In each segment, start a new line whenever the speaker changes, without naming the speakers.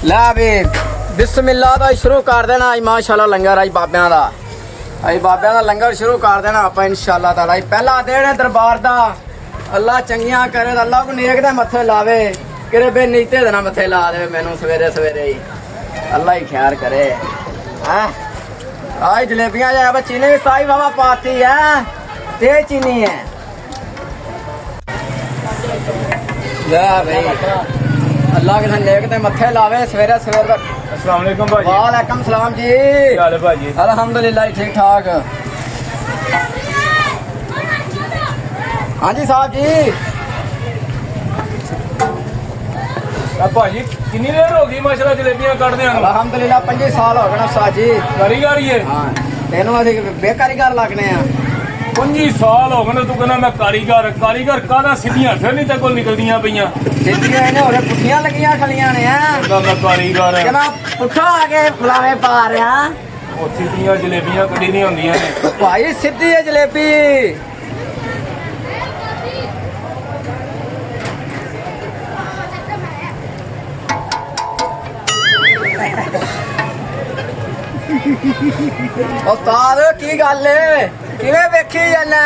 लै भी बिस्मिल्लाह तो शुरू कर देना अज माशाल्लाह लंगर अज बाबियां दा अज बाबियां दा लंगर शुरू कर देना आप इंशाल्लाह ताला। पहला दिन है दरबार दा। अल्लाह चंगियां करे अल्लाह को नेक दे मत्थे लावे किरे बे नीते दे ना मत्थे ला दे मैनू सवेरे सवेरे ही अल्लाह ही खैर करे। आज जलेबियां जाए बच्ची ने भी साई बाबा पाती है ते चीनी है। अल्लाह के नेक दे मत्थे लावे सवेरे सवेरे।
अस्सलाम वालेकुम भाजी।
वालेकुम सलाम जी।
क्या हाल है भाजी?
अल्हम्दुलिल्लाह ठीक ठाक। हाँ जी साहब जी।
भाजी कितनी देर हो गई माशाल्लाह जलेबियां काटदे हैं?
अल्हम्दुलिल्लाह 25 साल हो गए ना साहब जी।
कारीगर ही है?
हाँ तेनों असीं बेकारीगर लगने हैं।
25 साल हो गए तू कहना मैं कारीगर कारीगर कादा सीधियां फिर नहीं ते कोल निकलदियां पईयां
सीधियां इन्हें होरे पुट्ठियां लगियां खलियां ने हैं।
मैं कारीगर
कि मैं पुट्ठा आके फलावे पा रहा।
ओ सीधियां जलेबियां कड़ी नहीं होंदियां ने
भाई सीधी है जलेबी। उस्ताद की गल है किवें वेखी जाना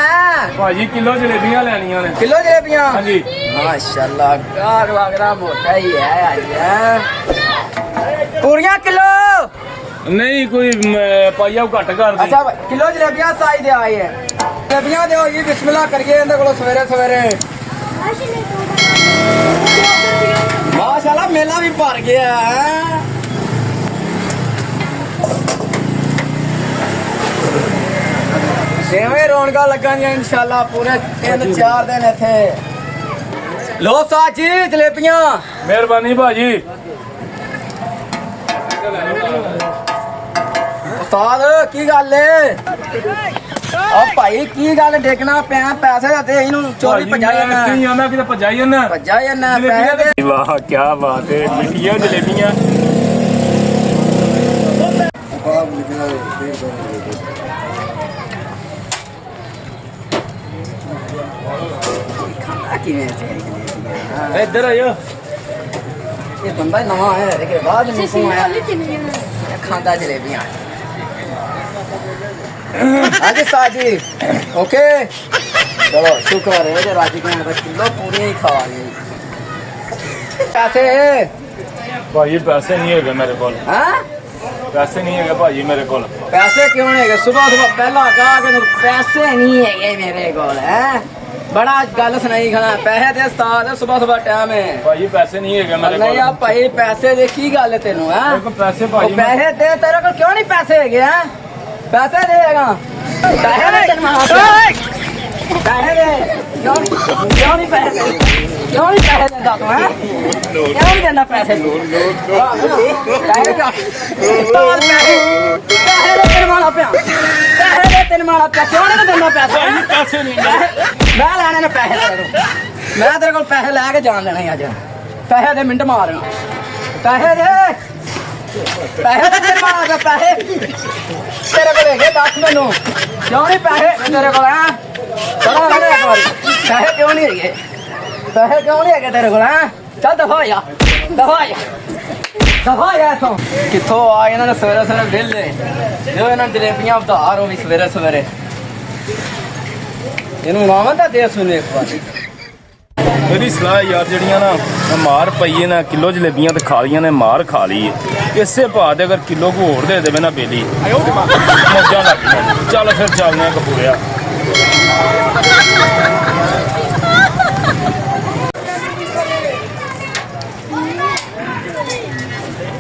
भाजी किलो जलेबियां लेनियां ने।
किलो जलेबियां?
हां जी
माशाल्लाह कार वगैरह मोटा ही है आज। पूरियां किलो
नहीं कोई पाइया घट कर दे।
अच्छा किलो जलेबियां साई दे आए है। जलेबियां दे जी बिस्मिल्लाह करिए इनदे कोल सवेरे सवेरे। माशाल्लाह मेला भी भर गया है। सेवें रौनक लगन इंशाल्लाह पूरे 3-4 दिन इथे। लो साहब जी जलेबियां।
मेहरबानी भाजी।
उस्ताद की गल है? ओ भाई की गल देखना पे पैसे दे इनु चोरी भजाई ना
की आना कि भजाई ना
पैसे दे।
वाह क्या बात है मिठियां जलेबियां। इधर आयो।
ये बंदा नवा आया है के बाद में कौन आया खांदा जलेबियां। हाँ जी साहब जी ओके चलो शुक्र है जो राजी का किलो पूरी ही खा गई। पैसे
भाजी पैसे नहीं है मेरे को। पैसे नहीं है भाजी मेरे को।
पैसे क्यों नहीं है? सुबह सुबह पहला कहा कि पैसे नहीं है मेरे को है। बड़ा गल सुनाई खड़ा पैसे दे उस्ताद सुबह सुबह टाइम है।
भाजी पैसे नहीं है मेरे को।
नहीं आप भाई पैसे दे की गल है तेनू है?
पैसे भाजी
पैसे दे तेरे को क्यों नहीं पैसे है? पैसे देगा पैसे दे पैसे दे क्यों नहीं पैसे दे क्यों नहीं पैसे देता तू है? क्यों नहीं देना पैसे? पैसे दे तेरे माला पे पैसे दे तेरे माला पे क्यों नहीं देना पैसे?
पैसे नहीं
मैं लैने ने पैसे तेरे को मैं तेरे को पैसे लैके जान देने अज। पैसे दे मिंट मारना पैसे दे पैसे दे तेरे माला पे पैसे तेरे को लेके दस मैनू क्यों नहीं पैसे तेरे को है? चलो एक बार पैसे क्यों नहीं है? पैसे क्यों नहीं है तेरे को है? चल दफा जा दफा जा इथों। कितों आ इन्होंने सवेरे सवेरे वेले जो इन्होंने जलेबियां उधार हो भी सवेरे सवेरे इन्हू मावा दा दे सुने एक बार।
मेरी सलाह यार जड़ियां ना मार पईए ना किलो जलेबियां तो खा लिया ने मार खा ली है। इससे भाव दे अगर किलो को होर दे देवे ना बेली मौजा लग गया। चल फिर चलने कपूरिया।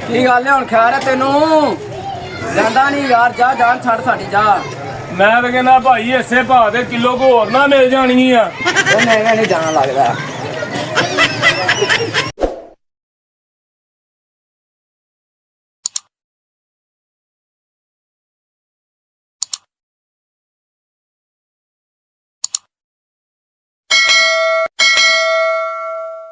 की गल है हुण खैर है तेनू जांदा नहीं यार जा जान छड़ साडी जा।
मैं तो कहना भाई इसे भाव दे किलो को होर ना मिल जानी है।
नहीं जाना लगता